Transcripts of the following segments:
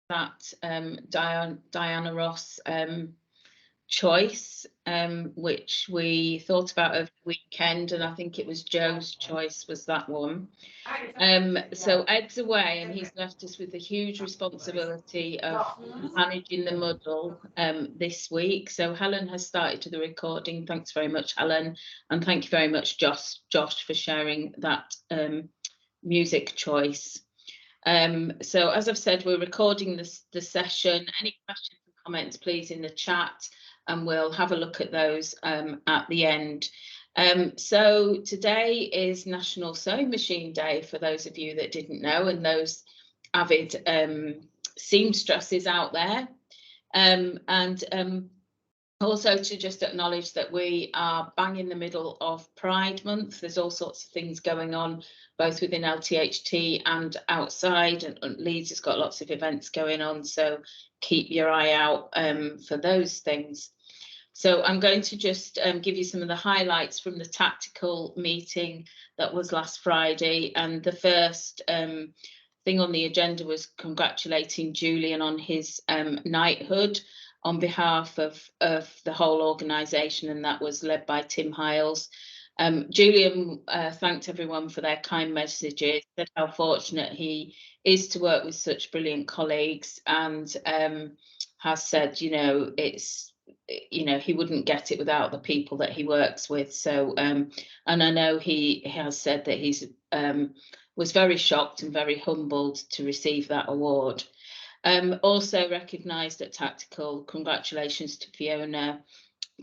that Diana Ross choice, which we thought about over the weekend, and I think it was Joe's choice was that one. So Ed's away, and he's left us with the huge responsibility of managing the Muddle this week. So Helen has started the recording. Thanks very much, Helen, and thank you very much, Josh, for sharing that music choice. So as I've said, we're recording the session. Any questions and comments, please, in the chat, and we'll have a look at those at the end. So today is National Sewing Machine Day, for those of you that didn't know, and those avid seamstresses out there. And also to just acknowledge that we are bang in the middle of Pride Month. There's all sorts of things going on, both within LTHT and outside, and Leeds has got lots of events going on, so keep your eye out for those things. So I'm going to just give you some of the highlights from the tactical meeting that was last Friday. And the first thing on the agenda was congratulating Julian on his knighthood on behalf of the whole organisation, and that was led by Tim Hiles. Julian thanked everyone for their kind messages, said how fortunate he is to work with such brilliant colleagues, and has said, he wouldn't get it without the people that he works with. So, and I know he has said that he's was very shocked and very humbled to receive that award. Also recognised at Tactical, congratulations to Fiona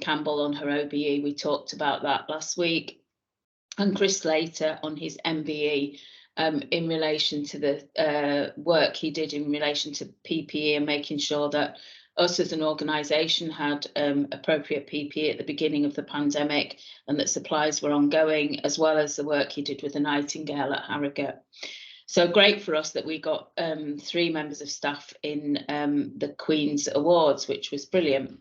Campbell on her OBE. We talked about that last week. And Chris Slater on his MBE in relation to the work he did in relation to PPE and making sure that us as an organisation had appropriate PPE at the beginning of the pandemic, and that supplies were ongoing, as well as the work he did with the Nightingale at Harrogate. So great for us that we got 3 members of staff in the Queen's Awards, which was brilliant.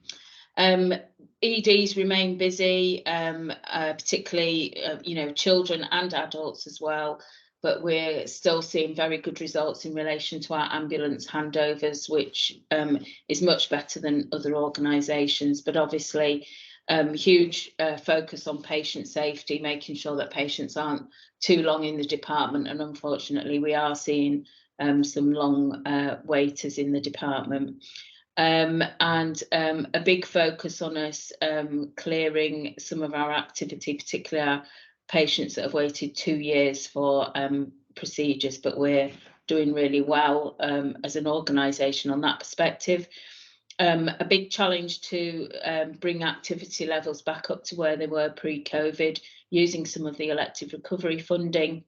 EDs remain busy, particularly children and adults as well, but we're still seeing very good results in relation to our ambulance handovers, which is much better than other organisations. But obviously huge focus on patient safety, making sure that patients aren't too long in the department, and unfortunately we are seeing some long waiters in the department. And a big focus on us clearing some of our activity, particularly our patients that have waited 2 years for procedures, but we're doing really well as an organisation on that perspective. A big challenge to bring activity levels back up to where they were pre-COVID, using some of the elective recovery funding.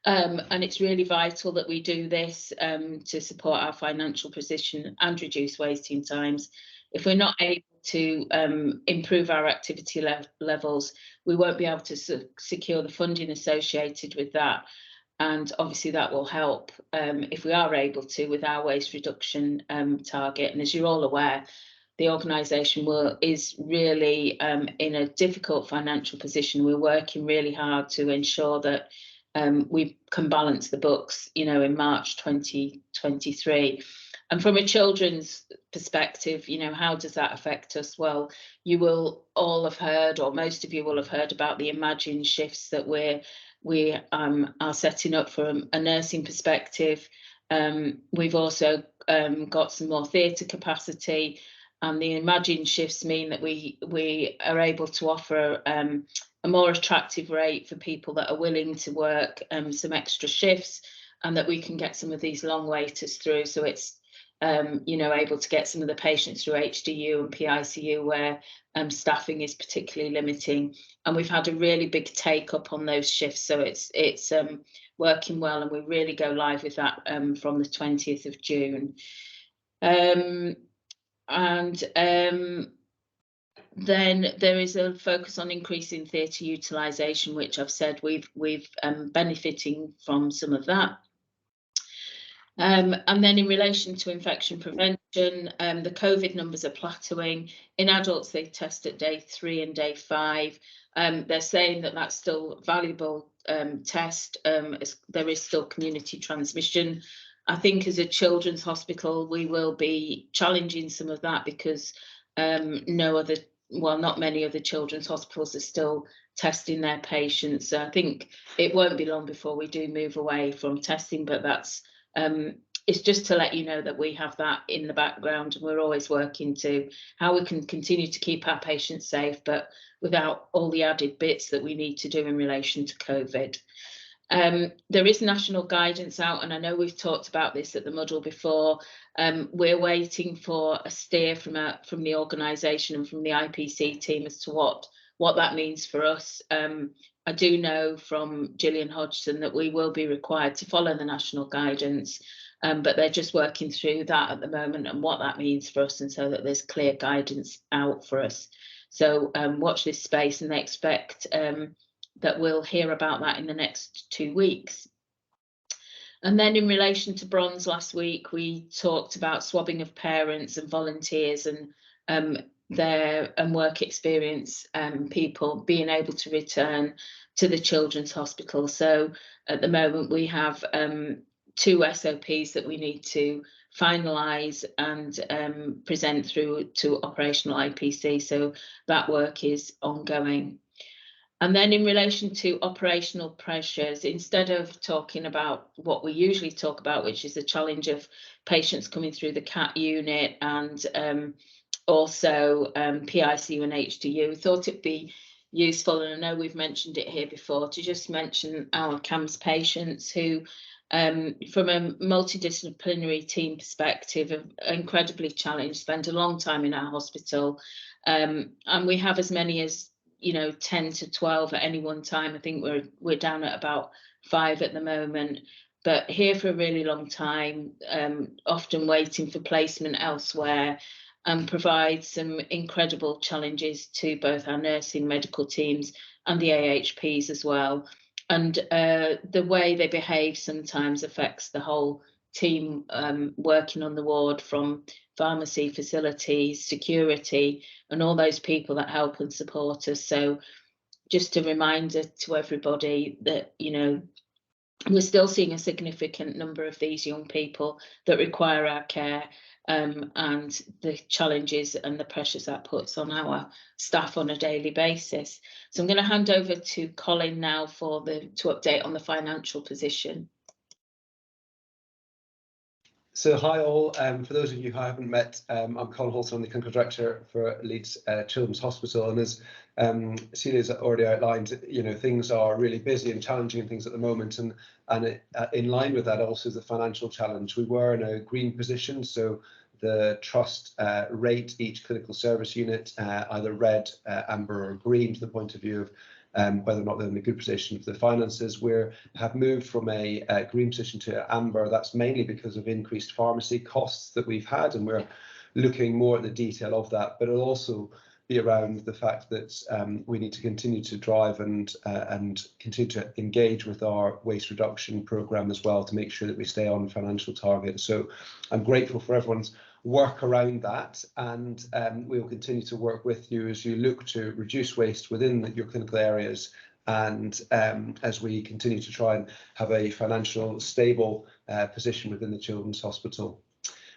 And it's really vital that we do this to support our financial position and reduce waiting times. If we're not able to improve our activity levels, we won't be able to secure the funding associated with that. And obviously that will help if we are able to with our waste reduction target. And as you're all aware, the organisation is really in a difficult financial position. We're working really hard to ensure that we can balance the books, in March 2023. And from a children's perspective, how does that affect us? Well, you will all have heard, or most of you will have heard, about the Imagine shifts that we are setting up from a nursing perspective. We've also got some more theatre capacity, and the Imagine shifts mean that we are able to offer a more attractive rate for people that are willing to work some extra shifts, and that we can get some of these long waiters through. So it's able to get some of the patients through HDU and PICU where staffing is particularly limiting. And we've had a really big take up on those shifts, so it's working well, and we really go live with that from the 20th of June. Then there is a focus on increasing theatre utilisation, which I've said we've benefiting from some of that. And then in relation to infection prevention, the COVID numbers are plateauing. In adults, they test at day 3 and day 5. They're saying that that's still a valuable test. There is still community transmission, I think as a children's hospital, we will be challenging some of that because not many other children's hospitals are still testing their patients. So I think it won't be long before we do move away from testing, but that's it's just to let you know that we have that in the background, and we're always working to how we can continue to keep our patients safe, but without all the added bits that we need to do in relation to COVID. There is national guidance out, and I know we've talked about this at the Muddle before. We're waiting for a steer from the organisation and from the IPC team as to what that means for us. I do know from Gillian Hodgson that we will be required to follow the national guidance, but they're just working through that at the moment and what that means for us, and so that there's clear guidance out for us. So watch this space, and they expect that we'll hear about that in the next 2 weeks. And then in relation to bronze last week, we talked about swabbing of parents and volunteers and their work experience, people being able to return to the children's hospital. So at the moment we have 2 SOPs that we need to finalise and present through to operational IPC. So that work is ongoing. And then in relation to operational pressures, instead of talking about what we usually talk about, which is the challenge of patients coming through the CAT unit and also PICU and HDU, thought it'd be useful, and I know we've mentioned it here before, to just mention our CAMS patients who, from a multidisciplinary team perspective, are incredibly challenged, spend a long time in our hospital, and we have as many as 10 to 12 at any one time. I think we're down at about 5 at the moment, but here for a really long time, often waiting for placement elsewhere, and provide some incredible challenges to both our nursing medical teams and the AHPs as well. And the way they behave sometimes affects the whole team working on the ward, from pharmacy, facilities, security, and all those people that help and support us. So just a reminder to everybody that, we're still seeing a significant number of these young people that require our care, and the challenges and the pressures that puts on our staff on a daily basis. So I'm going to hand over to Colin now to update on the financial position. So hi all, for those of you who I haven't met, I'm Colin Holton, I'm the Clinical Director for Leeds Children's Hospital, and as Celia's already outlined, things are really busy and challenging and things at the moment, and in line with that also is the financial challenge. We were in a green position, so the trust rate each clinical service unit either red, amber or green, to the point of view of whether or not they're in a good position for the finances. We have moved from a green position to amber. That's mainly because of increased pharmacy costs that we've had, and we're looking more at the detail of that, but it'll also be around the fact that we need to continue to drive and continue to engage with our waste reduction programme as well, to make sure that we stay on financial target. So I'm grateful for everyone's work around that, and we will continue to work with you as you look to reduce waste within your clinical areas, and as we continue to try and have a financial stable position within the Children's Hospital.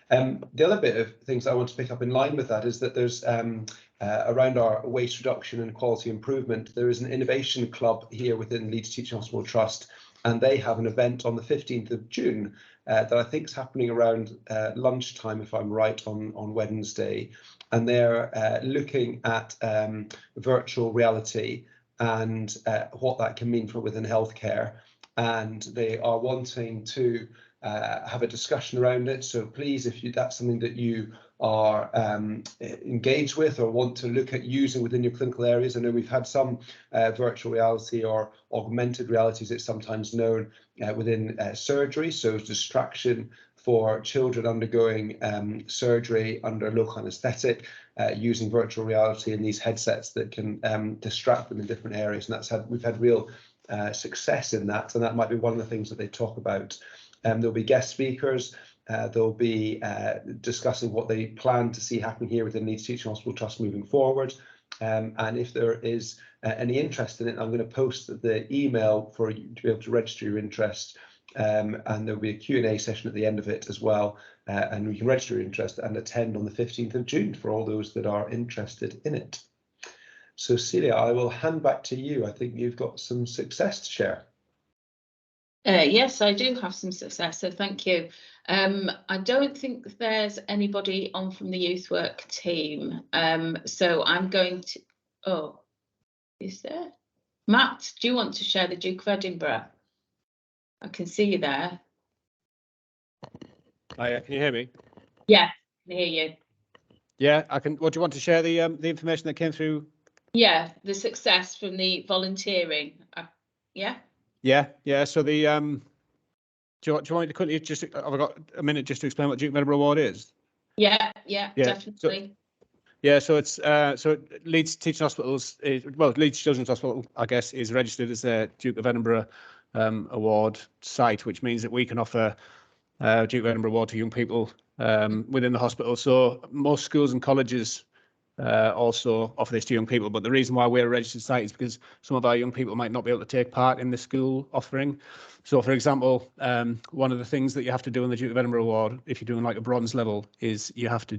The other bit of things I want to pick up in line with that is that there's around our waste reduction and quality improvement, there is an innovation club here within Leeds Teaching Hospital Trust, and they have an event on the 15th of June that I think is happening around lunchtime, if I'm right, on Wednesday. And they're looking at virtual reality and what that can mean for within healthcare. And they are wanting to have a discussion around it. So please, if that's something that you are engaged with or want to look at using within your clinical areas. I know we've had some virtual reality or augmented reality, as it's sometimes known, within surgery. So distraction for children undergoing surgery under local anaesthetic, using virtual reality and these headsets that can distract them in different areas. And we've had real success in that, and that might be one of the things that they talk about. There'll be guest speakers. They'll be discussing what they plan to see happen here within Leeds Teaching Hospital Trust moving forward. And if there is any interest in it, I'm going to post the email for you to be able to register your interest and there'll be a Q&A session at the end of it as well, and we can register your interest and attend on the 15th of June for all those that are interested in it. So Celia, I will hand back to you. I think you've got some success to share. Yes, I do have some success, so thank you. I don't think there's anybody on from the youth work team, so I'm going to, oh, is there? Matt, do you want to share the Duke of Edinburgh? I can see you there. Can you hear me? Yeah, I can hear you. Yeah, I can. What do you want to share the information that came through? Yeah, the success from the volunteering. Yeah. Yeah. So the do you want me to quickly just? Have I got a minute just to explain what Duke of Edinburgh Award is? Yeah, definitely. So it's so Leeds Teaching Hospitals, Leeds Children's Hospital, I guess, is registered as a Duke of Edinburgh Award site, which means that we can offer Duke of Edinburgh Award to young people within the hospital. So most schools and colleges also offer this to young people, but the reason why we're a registered site is because some of our young people might not be able to take part in the school offering. So for example, one of the things that you have to do on the Duke of Edinburgh Award, if you're doing like a bronze level, is you have to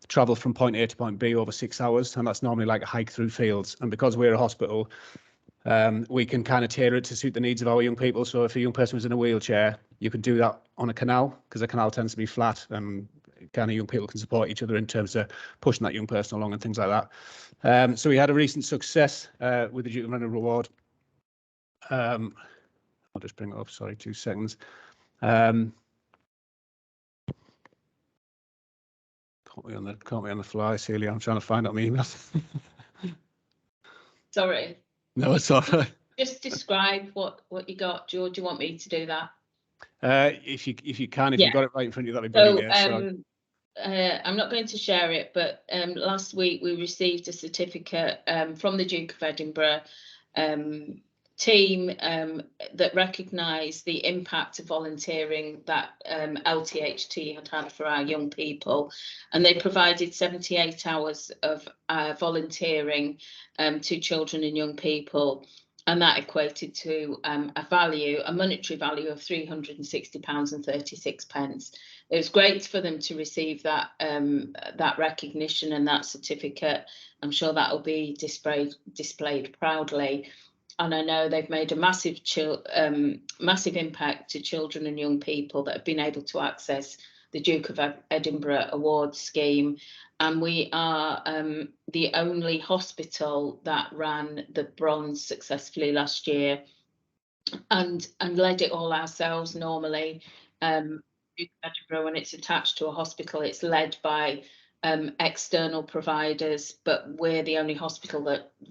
travel from point A to point B over 6 hours, and that's normally like a hike through fields. And because we're a hospital, we can kind of tailor it to suit the needs of our young people. So if a young person was in a wheelchair, you could do that on a canal, because a canal tends to be flat, and kind of young people can support each other in terms of pushing that young person along and things like that. So we had a recent success with the Duke of Edinburgh Award. I'll just bring it up, sorry, 2 seconds. Caught me on the fly, Celia. I'm trying to find out my emails. Sorry. No, it's all right. Just describe what you got, George. Do you want me to do that? If you can, if Yeah. you've got it right in front of you, that'd be brilliant. I'm not going to share it, but last week we received a certificate from the Duke of Edinburgh team that recognised the impact of volunteering that LTHT had for our young people, and they provided 78 hours of volunteering to children and young people, and that equated to a monetary value of £360.36. It was great for them to receive that that recognition and that certificate. I'm sure that will be displayed proudly. And I know they've made a massive impact to children and young people that have been able to access the Duke of Edinburgh Award scheme. And we are the only hospital that ran the bronze successfully last year, and led it all ourselves. Normally, Duke of Edinburgh, when it's attached to a hospital, it's led by external providers, but we're the only hospital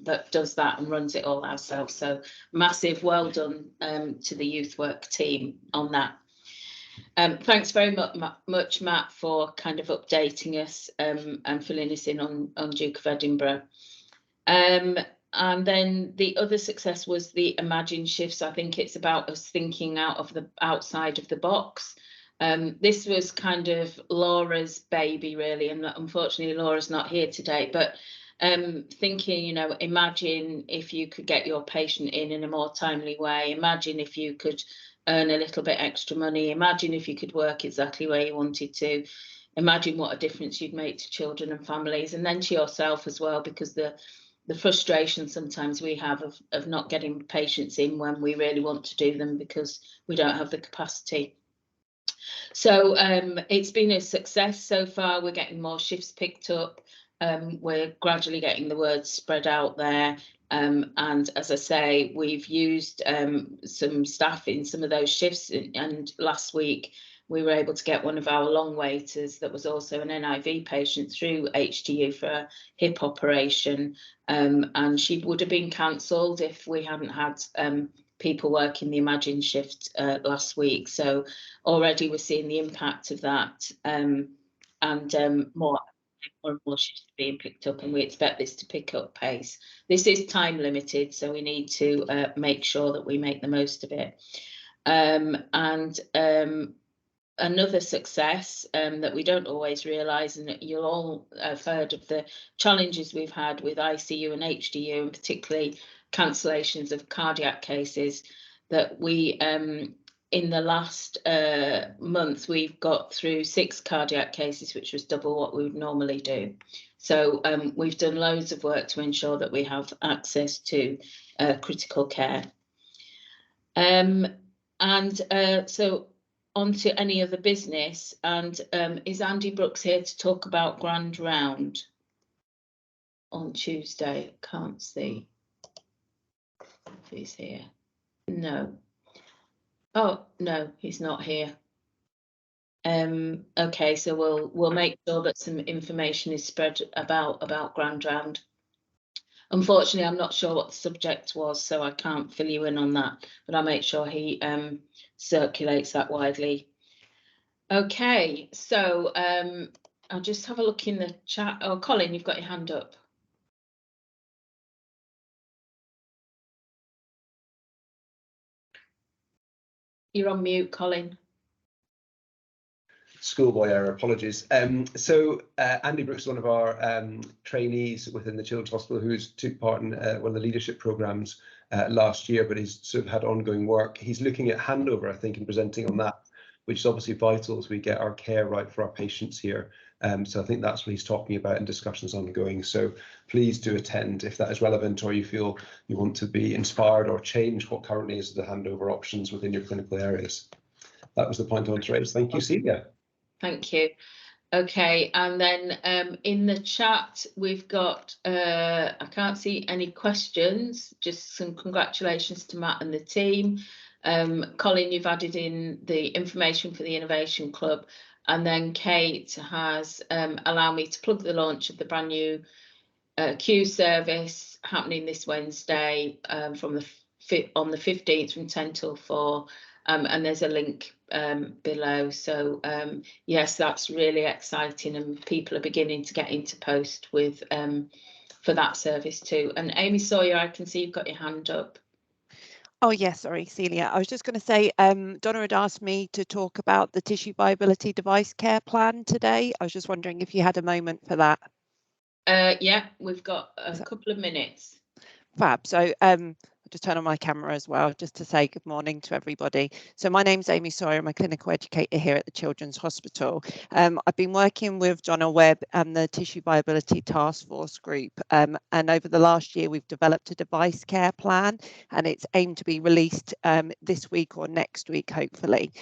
that does that and runs it all ourselves. So massive well done to the youth work team on that. Thanks very much, Matt, for kind of updating us and filling us in on Duke of Edinburgh. And then the other success was the Imagine shifts. I think it's about us thinking outside of the box. This was kind of Laura's baby, really, and unfortunately Laura's not here today, but thinking, imagine if you could get your patient in a more timely way. Imagine if you could earn a little bit extra money. Imagine if you could work exactly where you wanted to. Imagine what a difference you'd make to children and families, and then to yourself as well, because the frustration sometimes we have of not getting patients in when we really want to do them because we don't have the capacity. So it's been a success so far. We're getting more shifts picked up. We're gradually getting the word spread out there. And as I say, we've used some staff in some of those shifts. And last week, we were able to get one of our long waiters that was also an NIV patient through HTU for a hip operation. And she would have been cancelled if we hadn't had people working the Imagine shift last week. So already we're seeing the impact of that, and more and more shifts being picked up, and we expect this to pick up pace. This is time limited, so we need to make sure that we make the most of it. Another success that we don't always realise, and you'll all have heard of the challenges we've had with ICU and HDU, and particularly cancellations of cardiac cases, that we in the last month, we've got through 6 cardiac cases, which was double what we would normally do. So we've done loads of work to ensure that we have access to critical care. So on to any other business, and is Andy Brooks here to talk about Grand Round on Tuesday? Can't see if he's here. No. Oh no, he's not here. Okay, so we'll make sure that some information is spread about Grand Round. Unfortunately, I'm not sure what the subject was, so I can't fill you in on that, but I'll make sure he circulates that widely. Okay, so I'll just have a look in the chat. Oh, Colin, you've got your hand up. You're on mute, Colin. Schoolboy error, apologies. So Andy Brooks is one of our trainees within the Children's Hospital who's took part in one of the leadership programmes last year, but he's sort of had ongoing work. He's looking at handover, I think, and presenting on that, which is obviously vital as we get our care right for our patients here. So I think that's what he's talking about, and discussions ongoing. So please do attend if that is relevant, or you feel you want to be inspired or change what currently is the handover options within your clinical areas. That was the point I wanted to raise. Thank you, Celia. Thank you. Okay, and then in the chat we've got, I can't see any questions, just some congratulations to Matt and the team. Colin, you've added in the information for the Innovation Club, and then Kate has allowed me to plug the launch of the brand new queue service happening this Wednesday on the 15th from 10 till 4. And there's a link below. So yes, that's really exciting, and people are beginning to get into post with for that service too. And Amy Sawyer, I can see you've got your hand up. Oh yes, sorry, Celia. I was just going to say, Donna had asked me to talk about the tissue viability device care plan today. I was just wondering if you had a moment for that. Yeah, we've got a couple of minutes. Fab. So just turn on my camera as well, just to say good morning to everybody. So my name's Amy Sawyer. I'm a clinical educator here at the Children's Hospital. I've been working with Donna Webb and the Tissue Viability Task Force group. And over the last year, we've developed a device care plan, and it's aimed to be released this week or next week, hopefully.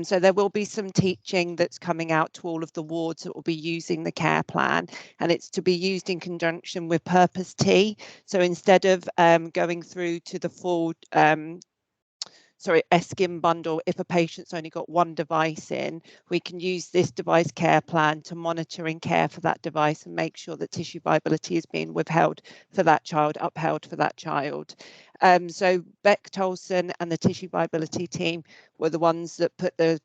So there will be some teaching that's coming out to all of the wards that will be using the care plan, and it's to be used in conjunction with Purpose T. So instead of going through to the full SKIM bundle, if a patient's only got one device in, we can use this device care plan to monitor and care for that device and make sure that tissue viability is being upheld for that child. So Beck Tolson and the tissue viability team were the ones that put the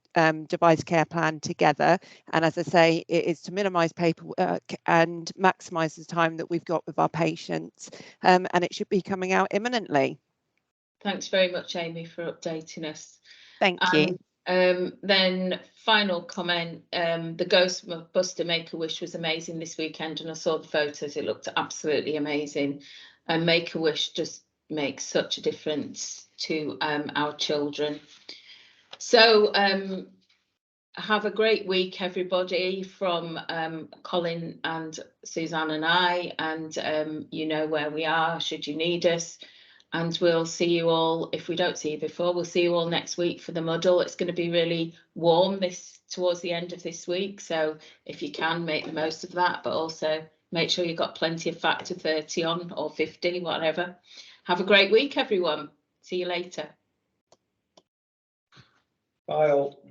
device care plan together. And as I say, it is to minimise paperwork and maximise the time that we've got with our patients. And it should be coming out imminently. Thanks very much, Amy, for updating us. Thank you. Then final comment, the Ghostbuster Make-A-Wish was amazing this weekend, and I saw the photos. It looked absolutely amazing. And Make-A-Wish just makes such a difference to our children. So have a great week, everybody, from Colin and Suzanne and I, and you know where we are should you need us. And we'll see you all, if we don't see you before, we'll see you all next week for the Muddle. It's going to be really warm towards the end of this week. So if you can, make the most of that, but also make sure you've got plenty of Factor 30 on, or 50, whatever. Have a great week, everyone. See you later. Bye all.